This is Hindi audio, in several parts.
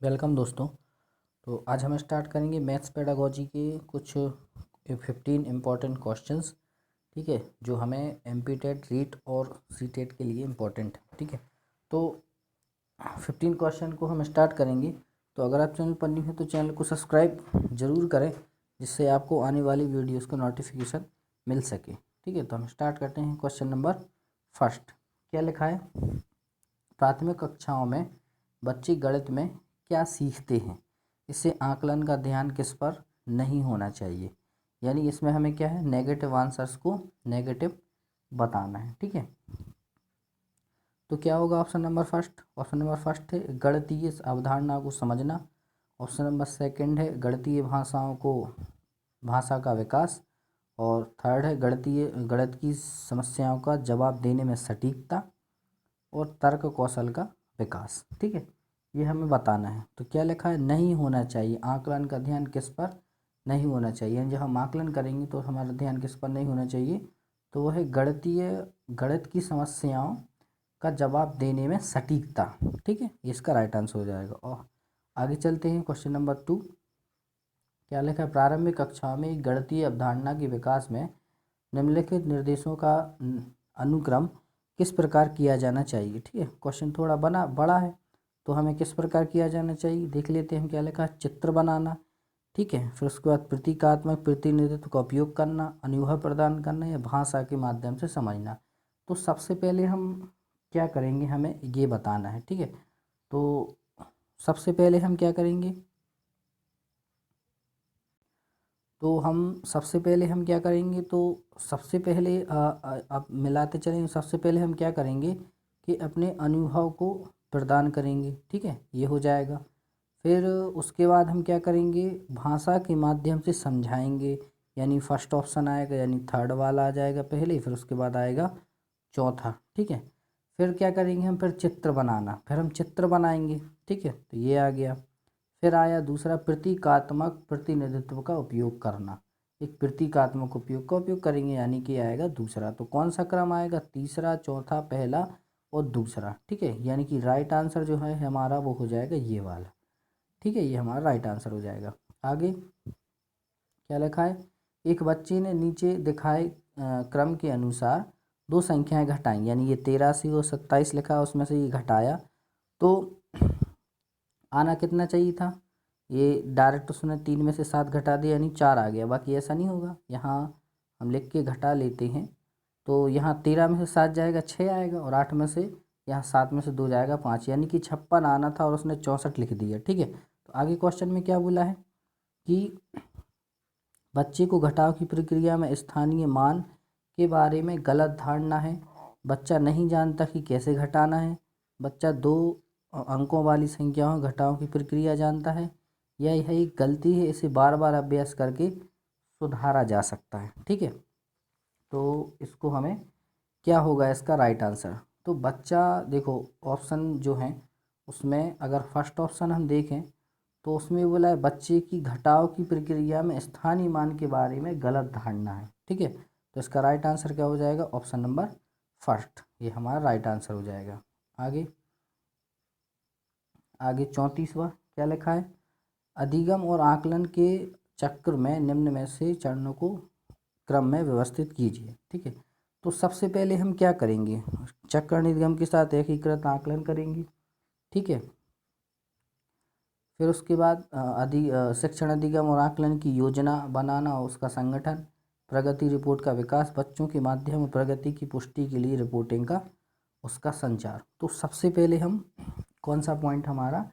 वेलकम दोस्तों। तो आज हम स्टार्ट करेंगे मैथ्स पेडागोजी के कुछ 15 इम्पॉर्टेंट क्वेश्चंस। ठीक है, जो हमें एमपी टेट रीट और सी टेट के लिए इम्पोर्टेंट है। ठीक है, तो 15 क्वेश्चन को हम स्टार्ट करेंगे। तो अगर आप चैनल पर न्यू हैं तो चैनल को सब्सक्राइब ज़रूर करें, जिससे आपको आने वाली वीडियोज़ का नोटिफिकेशन मिल सके। ठीक है, तो हम स्टार्ट करते हैं। क्वेश्चन नंबर फर्स्ट क्या लिखा है? प्राथमिक कक्षाओं में बच्चे गणित में क्या सीखते हैं, इससे आकलन का ध्यान किस पर नहीं होना चाहिए। यानी इसमें हमें क्या है, नेगेटिव आंसर्स को नेगेटिव बताना है। ठीक है, तो क्या होगा option number first? Option number first है गणितीय अवधारणा को समझना। ऑप्शन नंबर सेकंड है गणितीय भाषा का विकास। और थर्ड है गणित की समस्याओं का जवाब देने में सटीकता और तर्क कौशल का विकास। ठीक है, ये हमें बताना है। तो क्या लिखा है? नहीं होना चाहिए, आकलन का ध्यान किस पर नहीं होना चाहिए। यानी जब हम आकलन करेंगे तो हमारा ध्यान किस पर नहीं होना चाहिए, तो वह है गणित की समस्याओं का जवाब देने में सटीकता। ठीक है, इसका राइट आंसर हो जाएगा। और आगे चलते हैं। क्वेश्चन नंबर 2 क्या लिखा है? प्रारंभिक कक्षाओं में गणितीय अवधारणा के विकास में निम्नलिखित निर्देशों का अनुक्रम किस प्रकार किया जाना चाहिए। ठीक है, क्वेश्चन थोड़ा बड़ा है, तो हमें किस प्रकार किया जाना चाहिए देख लेते हैं। क्या लिखा है? चित्र बनाना। ठीक है, फिर उसके बाद प्रतीकात्मक प्रतिनिधित्व का उपयोग करना, अनुभव प्रदान करना या भाषा के माध्यम से समझना। तो सबसे पहले हम क्या करेंगे, हमें ये बताना है। ठीक है, तो सबसे पहले हम क्या करेंगे, तो सबसे पहले अब मिलाते चलेंगे। सबसे पहले हम क्या करेंगे कि अपने अनुभव को प्रदान करेंगे। ठीक है, ये हो जाएगा। फिर उसके बाद हम क्या करेंगे, भाषा के माध्यम से समझाएंगे। यानी फर्स्ट ऑप्शन आएगा, यानी थर्ड वाला आ जाएगा पहले, फिर उसके बाद आएगा चौथा। ठीक है, फिर क्या करेंगे हम, फिर चित्र बनाना, फिर हम चित्र बनाएंगे। ठीक है, तो ये आ गया। फिर आया दूसरा, प्रतीकात्मक प्रतिनिधित्व का उपयोग करना। एक प्रतीकात्मक उपयोग करेंगे, यानी कि आएगा दूसरा। तो कौन सा क्रम आएगा? तीसरा, चौथा, पहला और दूसरा। ठीक है, यानी कि राइट आंसर जो है हमारा वो हो जाएगा ये वाला। ठीक है, ये हमारा राइट आंसर हो जाएगा। आगे क्या लिखा है? एक बच्चे ने नीचे दिखाए क्रम के अनुसार दो संख्याएं घटाई। यानी ये 83 और 27 लिखा है, उसमें से ये घटाया तो आना कितना चाहिए था? ये डायरेक्ट उसने 3 में से 7 घटा दिया, यानी 4 आ गया। बाकी ऐसा नहीं होगा, यहाँ हम लिख के घटा लेते हैं। तो यहाँ 13 में से 7 जाएगा 6 आएगा, और 8 में से यहाँ 7 में से 2 जाएगा 5, यानी कि 56 आना था और उसने 64 लिख दिया। ठीक है, तो आगे क्वेश्चन में क्या बोला है कि बच्चे को घटाव की प्रक्रिया में स्थानीय मान के बारे में गलत धारणा है। बच्चा नहीं जानता कि कैसे घटाना है। बच्चा दो अंकों वाली संख्याओं घटाव की प्रक्रिया जानता है। यह एक गलती है, इसे बार बार अभ्यास करके सुधारा जा सकता है। ठीक है, तो इसको हमें क्या होगा इसका राइट आंसर? तो बच्चा देखो, ऑप्शन जो है उसमें अगर फर्स्ट ऑप्शन हम देखें तो उसमें बोला है बच्चे की घटाव की प्रक्रिया में स्थानीय मान के बारे में गलत धारणा है। ठीक है, तो इसका राइट आंसर क्या हो जाएगा? ऑप्शन नंबर फर्स्ट, ये हमारा राइट आंसर हो जाएगा। आगे आगे 34वां क्या लिखा है? अधिगम और आकलन के चक्र में निम्न में से चरणों को क्रम में व्यवस्थित कीजिए। ठीक है, तो सबसे पहले हम क्या करेंगे, चक्र निगम के साथ एकीकृत आकलन करेंगे। ठीक है, फिर उसके बाद शिक्षण अधिगम और आकलन की योजना बनाना और उसका संगठन, प्रगति रिपोर्ट का विकास, बच्चों के माध्यम और प्रगति की पुष्टि के लिए रिपोर्टिंग का उसका संचार। तो सबसे पहले हम कौन सा पॉइंट हमारा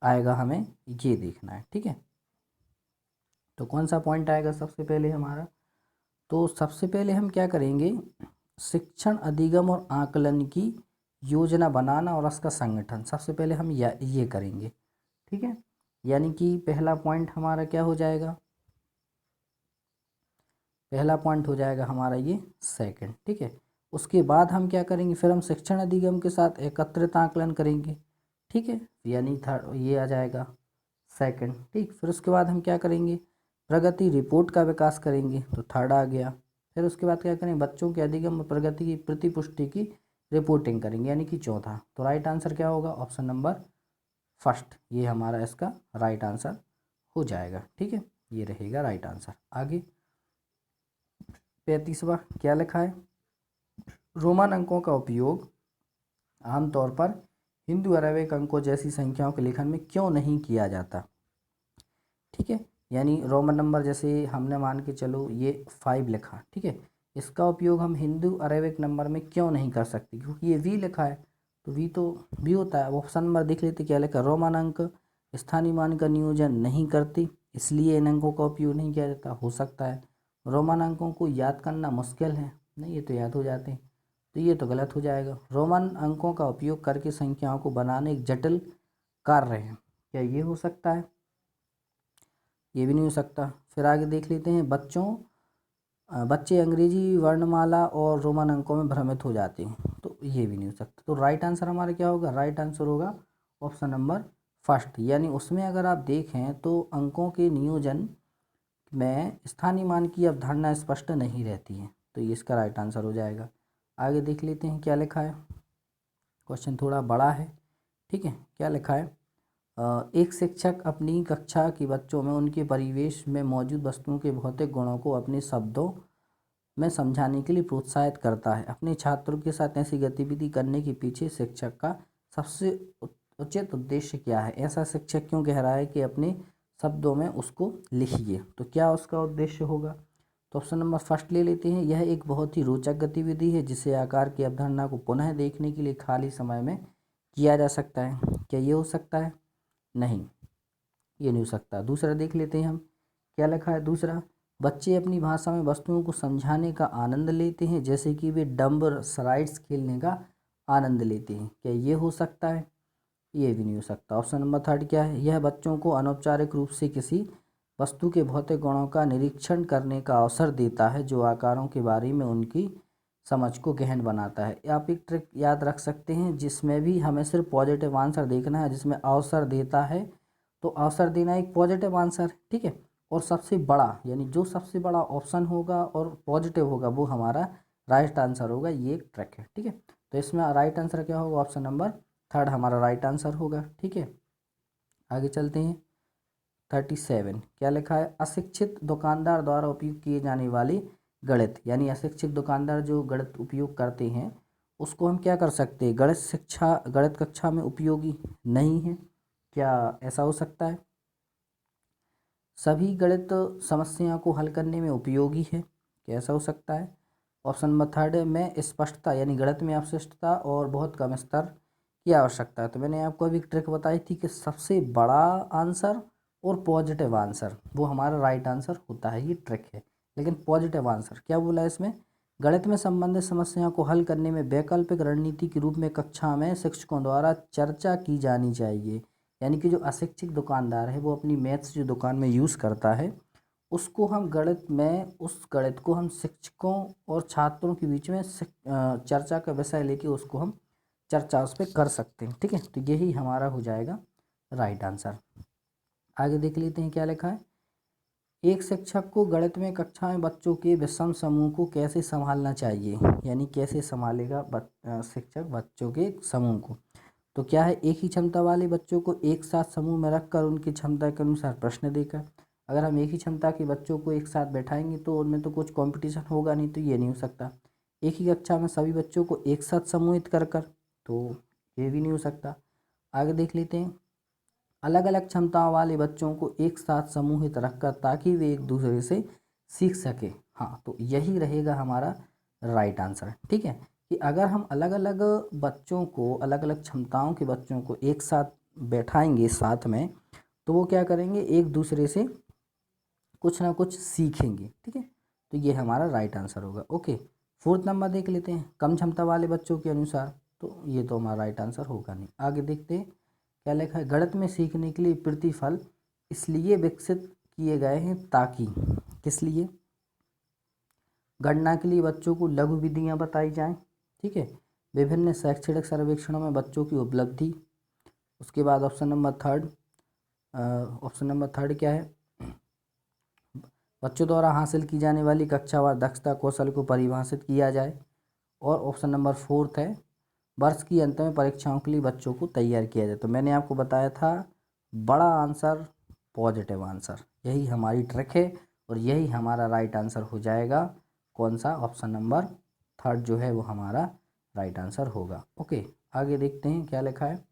आएगा, हमें ये देखना है। ठीक है, तो कौन सा पॉइंट आएगा सबसे पहले हमारा? तो सबसे पहले हम क्या करेंगे, शिक्षण अधिगम और आकलन की योजना बनाना और उसका संगठन। सबसे पहले हम ये करेंगे। ठीक है, यानी कि पहला पॉइंट हमारा क्या हो जाएगा? पहला पॉइंट हो जाएगा हमारा ये सेकंड। ठीक है, उसके बाद हम क्या करेंगे, फिर हम शिक्षण अधिगम के साथ एकत्रित आकलन करेंगे। ठीक है, यानी थर्ड ये आ जाएगा सेकंड। ठीक, फिर उसके बाद हम क्या करेंगे, प्रगति रिपोर्ट का विकास करेंगे, तो थर्ड आ गया। फिर उसके बाद क्या करेंगे, बच्चों के अधिगम और प्रगति की प्रतिपुष्टि की रिपोर्टिंग करेंगे, यानी कि चौथा। तो राइट आंसर क्या होगा? ऑप्शन नंबर फर्स्ट, ये हमारा इसका राइट आंसर हो जाएगा। ठीक है, ये रहेगा राइट आंसर। आगे 35वां क्या लिखा है, रोमन अंकों का उपयोग आमतौर पर हिंदू अरेबिक अंकों जैसी संख्याओं के लेखन में क्यों नहीं किया जाता। ठीक है, यानी रोमन नंबर जैसे हमने मान के चलो ये 5 लिखा, ठीक है, इसका उपयोग हम हिंदू अरेबिक नंबर में क्यों नहीं कर सकते, क्योंकि ये वी लिखा है, तो वी तो वी होता है। ऑप्शन नंबर देख लेते क्या लिखा, रोमन अंक स्थानीय मान का नियोजन नहीं करती, इसलिए इन अंकों का उपयोग नहीं किया जाता। हो सकता है रोमन अंकों को याद करना मुश्किल है, नहीं ये तो याद हो जाते हैं, तो ये तो गलत हो जाएगा। रोमन अंकों का उपयोग करके संख्याओं को बनाने एक जटिल कार्य है, क्या ये हो सकता है, ये भी नहीं हो सकता। फिर आगे देख लेते हैं, बच्चे अंग्रेजी वर्णमाला और रोमन अंकों में भ्रमित हो जाते हैं, तो ये भी नहीं हो सकता। तो राइट आंसर हमारा क्या होगा, राइट आंसर होगा ऑप्शन नंबर फर्स्ट, यानी उसमें अगर आप देखें तो अंकों के नियोजन में स्थानीय मान की अवधारणा स्पष्ट नहीं रहती है, तो ये इसका राइट आंसर हो जाएगा। आगे देख लेते हैं क्या लिखा है, क्वेश्चन थोड़ा बड़ा है। ठीक है, क्या लिखा है, एक शिक्षक अपनी कक्षा के बच्चों में उनके परिवेश में मौजूद वस्तुओं के भौतिक गुणों को अपने शब्दों में समझाने के लिए प्रोत्साहित करता है। अपने छात्रों के साथ ऐसी गतिविधि करने के पीछे शिक्षक का सबसे उचित उद्देश्य क्या है। ऐसा शिक्षक क्यों कह रहा है कि अपने शब्दों में उसको लिखिए, तो क्या उसका उद्देश्य होगा। तो ऑप्शन नंबर फर्स्ट ले लेते हैं, यह एक बहुत ही रोचक गतिविधि है जिसे आकार की अवधारणा को पुनः देखने के लिए खाली समय में किया जा सकता है। क्या ये हो सकता है, नहीं ये नहीं हो सकता। दूसरा देख लेते हैं हम, क्या लिखा है दूसरा, बच्चे अपनी भाषा में वस्तुओं को समझाने का आनंद लेते हैं, जैसे कि वे डम्ब राइड्स खेलने का आनंद लेते हैं। क्या ये हो सकता है, ये भी नहीं हो सकता। ऑप्शन नंबर थर्ड क्या है, यह बच्चों को अनौपचारिक रूप से किसी वस्तु के भौतिक गुणों का निरीक्षण करने का अवसर देता है जो आकारों के बारे में उनकी समझ को गहन बनाता है। आप एक ट्रिक याद रख सकते हैं जिसमें भी हमें सिर्फ पॉजिटिव आंसर देखना है, जिसमें अवसर देता है तो अवसर देना एक पॉजिटिव आंसर, ठीक है, और सबसे बड़ा यानी जो सबसे बड़ा ऑप्शन होगा और पॉजिटिव होगा वो हमारा राइट आंसर होगा, ये एक ट्रिक है। ठीक है, तो इसमें राइट आंसर क्या होगा, ऑप्शन नंबर थर्ड हमारा राइट आंसर होगा। ठीक है, आगे चलते हैं 37 क्या लिखा है, अशिक्षित दुकानदार द्वारा उपयोग किए जाने वाले गणित, यानी अशिक्षित दुकानदार जो गणित उपयोग करते हैं उसको हम क्या कर सकते हैं, गणित कक्षा में उपयोगी नहीं है। क्या ऐसा हो सकता है, सभी गणित समस्याओं को हल करने में उपयोगी है, क्या ऐसा हो सकता है। ऑप्शन नंबर थर्ड में स्पष्टता यानी गणित में अस्पष्टता और बहुत कम स्तर की आवश्यकता है। तो मैंने आपको अभी ट्रिक बताई थी कि सबसे बड़ा आंसर और पॉजिटिव आंसर वो हमारा राइट आंसर होता है, ये ट्रिक है। लेकिन पॉजिटिव आंसर क्या बोला है इसमें, गणित में संबंधित समस्याओं को हल करने में वैकल्पिक रणनीति के रूप में कक्षा में शिक्षकों द्वारा चर्चा की जानी चाहिए। यानी कि जो अशिक्षित दुकानदार है वो अपनी मैथ्स जो दुकान में यूज़ करता है उसको हम गणित में उस गणित को हम शिक्षकों और छात्रों के बीच में चर्चा का विषय लेके उसको हम चर्चा उस पर कर सकते हैं। ठीक है, तो यही हमारा हो जाएगा राइट आंसर। आगे देख लेते हैं क्या लिखा है, एक शिक्षक को गणित में कक्षा में बच्चों के विषम समूह को कैसे संभालना चाहिए, यानी कैसे संभालेगा शिक्षक बच्चों के समूह को। तो क्या है, एक ही क्षमता वाले बच्चों को एक साथ समूह में रखकर उनकी क्षमता के अनुसार प्रश्न देकर। अगर हम एक ही क्षमता के बच्चों को एक साथ बैठाएंगे तो उनमें तो कुछ कंपटीशन होगा नहीं, तो ये नहीं हो सकता। एक ही कक्षा में सभी बच्चों को एक साथ समूहित कर कर, तो ये भी नहीं हो सकता। आगे देख लेते हैं, अलग अलग क्षमताओं वाले बच्चों को एक साथ समूहित रखकर ताकि वे एक दूसरे से सीख सके। हाँ, तो यही रहेगा हमारा राइट आंसर। ठीक है, कि अगर हम अलग अलग बच्चों को अलग अलग क्षमताओं के बच्चों को एक साथ बैठाएंगे साथ में, तो वो क्या करेंगे, एक दूसरे से कुछ ना कुछ सीखेंगे। ठीक है, तो ये हमारा राइट आंसर होगा। ओके, फोर्थ नंबर देख लेते हैं, कम क्षमता वाले बच्चों के अनुसार, तो ये तो हमारा राइट आंसर होगा नहीं। आगे देखते हैं क्या लिखा है, गणित में सीखने के लिए प्रतिफल इसलिए विकसित किए गए हैं ताकि, किस लिए, गणना के लिए बच्चों को लघु विधियाँ बताई जाएं। ठीक है, विभिन्न शैक्षणिक सर्वेक्षणों में बच्चों की उपलब्धि। उसके बाद ऑप्शन नंबर थर्ड क्या है, बच्चों द्वारा हासिल की जाने वाली कक्षावार दक्षता कौशल को परिभाषित किया जाए। और ऑप्शन नंबर फोर्थ है, वर्ष की अंत में परीक्षाओं के लिए बच्चों को तैयार किया जाए। तो मैंने आपको बताया था बड़ा आंसर पॉजिटिव आंसर, यही हमारी ट्रिक है और यही हमारा राइट आंसर हो जाएगा। कौन सा? ऑप्शन नंबर 3 जो है वो हमारा राइट आंसर होगा। ओके, आगे देखते हैं क्या लिखा है।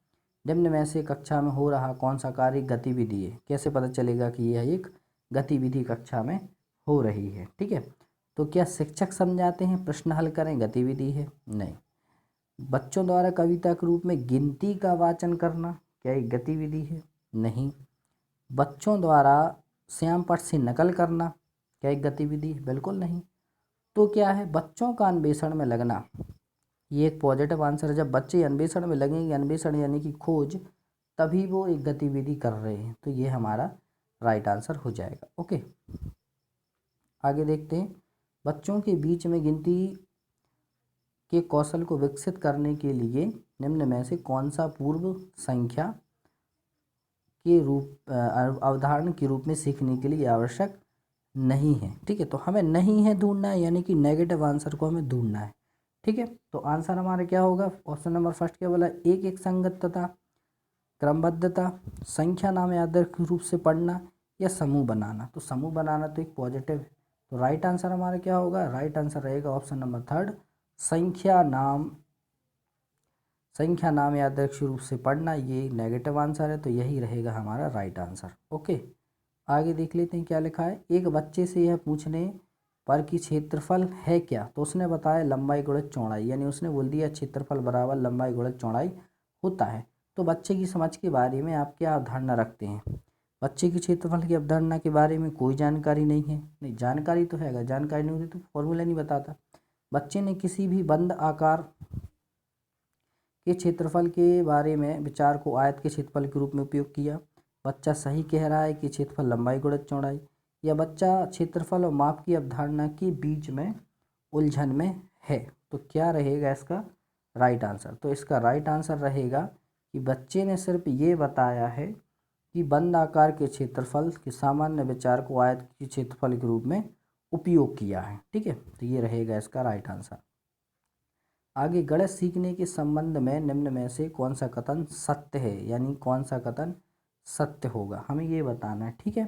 निम्न में से कक्षा में हो रहा कौन सा कार्य गतिविधि है? कैसे पता चलेगा कि यह एक गतिविधि कक्षा में हो रही है? ठीक है, तो क्या शिक्षक समझाते हैं, प्रश्न हल करें, गतिविधि है? नहीं। बच्चों द्वारा कविता के रूप में गिनती का वाचन करना क्या एक गतिविधि है? नहीं। बच्चों द्वारा श्याम पट से नकल करना क्या एक गतिविधि है? बिल्कुल नहीं। तो क्या है? बच्चों का अन्वेषण में लगना, ये एक पॉजिटिव आंसर है। जब बच्चे अन्वेषण में लगेंगे, अन्वेषण यानी कि खोज, तभी वो एक गतिविधि कर रहे हैं, तो ये हमारा राइट आंसर हो जाएगा। ओके, आगे देखते हैं। बच्चों के बीच में गिनती के कौशल को विकसित करने के लिए निम्न में से कौन सा पूर्व संख्या के रूप अवधारण के रूप में सीखने के लिए आवश्यक नहीं है? ठीक है, तो हमें नहीं है ढूंढना है, यानी कि नेगेटिव आंसर को हमें ढूंढना है। ठीक है, तो आंसर हमारा क्या होगा? ऑप्शन नंबर फर्स्ट क्या बोला? एक एक संगतता, क्रमबद्धता, संख्या नाम यादृच्छिक रूप से पढ़ना या समूह बनाना। तो समूह बनाना तो एक पॉजिटिव है, तो राइट आंसर हमारा क्या होगा? राइट आंसर रहेगा ऑप्शन नंबर 3, संख्या नाम यादृच्छिक रूप से पढ़ना। ये नेगेटिव आंसर है, तो यही रहेगा हमारा राइट आंसर। ओके, आगे देख लेते हैं क्या लिखा है। एक बच्चे से यह पूछने पर कि क्षेत्रफल है क्या, तो उसने बताया लंबाई गुणित चौड़ाई, यानी उसने बोल दिया क्षेत्रफल बराबर लंबाई गुणित चौड़ाई होता है। तो बच्चे की समझ के बारे में आप क्या अवधारणा रखते हैं? बच्चे की क्षेत्रफल की अवधारणा के बारे में कोई जानकारी नहीं है। नहीं, जानकारी तो है, अगर जानकारी नहीं होती तो फॉर्मूला नहीं बताता। बच्चे ने किसी भी बंद आकार के क्षेत्रफल के बारे में विचार को आयत के क्षेत्रफल के रूप में उपयोग किया। बच्चा सही कह रहा है कि क्षेत्रफल लंबाई गुणित चौड़ाई, या बच्चा क्षेत्रफल और माप की अवधारणा के बीच में उलझन में है? तो क्या रहेगा इसका राइट आंसर? तो इसका राइट आंसर रहेगा कि बच्चे ने सिर्फ ये बताया है कि बंद आकार के क्षेत्रफल के सामान्य विचार को आयत के क्षेत्रफल के रूप में उपयोग किया है। ठीक है, तो ये रहेगा इसका राइट आंसर। आगे, गणित सीखने के संबंध में निम्न में से कौन सा कथन सत्य है, यानी कौन सा कथन सत्य होगा, हमें ये बताना है। ठीक है,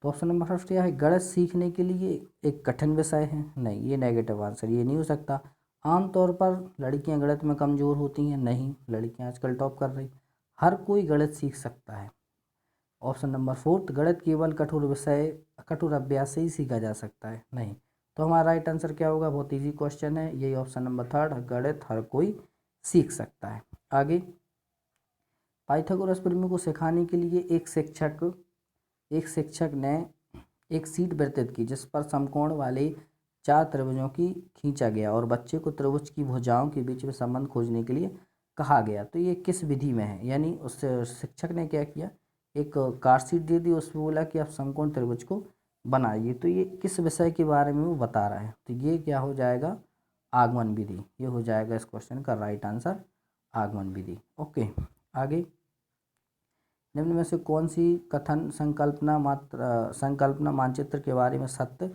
तो ऑप्शन नंबर फर्स्ट क्या है? गणित सीखने के लिए एक कठिन विषय है। नहीं, ये नेगेटिव आंसर, ये नहीं हो सकता। आमतौर पर लड़कियां गणित में कमज़ोर होती हैं। नहीं, लड़कियां आजकल टॉप कर रही। हर कोई गणित सीख सकता है। ऑप्शन नंबर फोर्थ, गणित केवल कठोर अभ्यास से ही सीखा जा सकता है। नहीं, तो हमारा राइट आंसर क्या होगा? बहुत इजी क्वेश्चन है, यही ऑप्शन नंबर 3, गणित हर कोई सीख सकता है। आगे, पाइथागोरस प्रमेय को सिखाने के लिए एक शिक्षक ने एक शीट वितरित की जिस पर समकोण वाले 4 त्रिभुजों की खींचा गया और बच्चे को त्रिभुज की भुजाओं के बीच में संबंध खोजने के लिए कहा गया। तो ये किस विधि में है? यानी उस शिक्षक ने क्या किया, एक कार्ड शीट दे दी, उसमें बोला कि आप समकोण त्रिभुज को बनाइए। तो ये किस विषय के बारे में वो बता रहा है? तो ये क्या हो जाएगा? आगमन विधि। ये हो जाएगा इस क्वेश्चन का राइट आंसर, आगमन विधि। ओके, आगे, निम्न में से कौन सी कथन संकल्पना मानचित्र के बारे में सत्य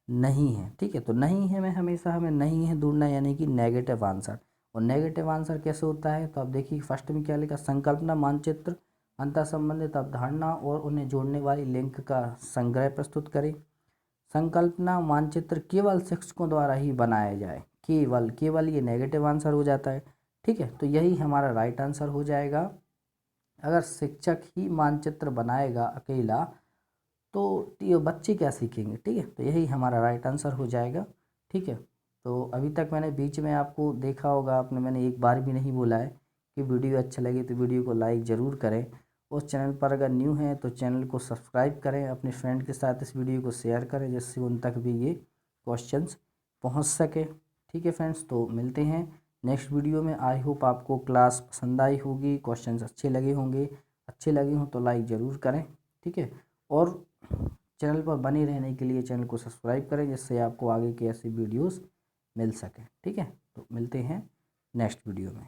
नहीं है? ठीक है, तो नहीं है में हमेशा हमें नहीं है ढूंढना, यानी कि नेगेटिव आंसर। और नेगेटिव आंसर कैसे होता है? तो आप देखिए फर्स्ट में क्या लिखा, संकल्पना मानचित्र अंतर संबंधित अवधारणा और उन्हें जोड़ने वाली लिंक का संग्रह प्रस्तुत करें। संकल्पना मानचित्र केवल शिक्षकों द्वारा ही बनाया जाए। केवल ये नेगेटिव आंसर हो जाता है। ठीक है, तो यही हमारा राइट आंसर हो जाएगा। अगर शिक्षक ही मानचित्र बनाएगा अकेला तो ये बच्चे क्या सीखेंगे? ठीक है, तो यही हमारा राइट आंसर हो जाएगा। ठीक है, तो अभी तक मैंने बीच में आपको देखा होगा, आपने मैंने एक बार भी नहीं बोला है कि वीडियो अच्छा लगे तो वीडियो को लाइक ज़रूर करें। उस चैनल पर अगर न्यू हैं तो चैनल को सब्सक्राइब करें, अपने फ्रेंड के साथ इस वीडियो को शेयर करें जिससे उन तक भी ये क्वेश्चंस पहुंच सके। ठीक है फ्रेंड्स, तो मिलते हैं नेक्स्ट वीडियो में। आई होप आपको क्लास पसंद आई होगी, क्वेश्चंस अच्छे लगे होंगे। अच्छे लगे हों तो लाइक ज़रूर करें। ठीक है, और चैनल पर बने रहने के लिए चैनल को सब्सक्राइब करें जिससे आपको आगे की ऐसी वीडियोस मिल सके। ठीक है, तो मिलते हैं नेक्स्ट वीडियो में।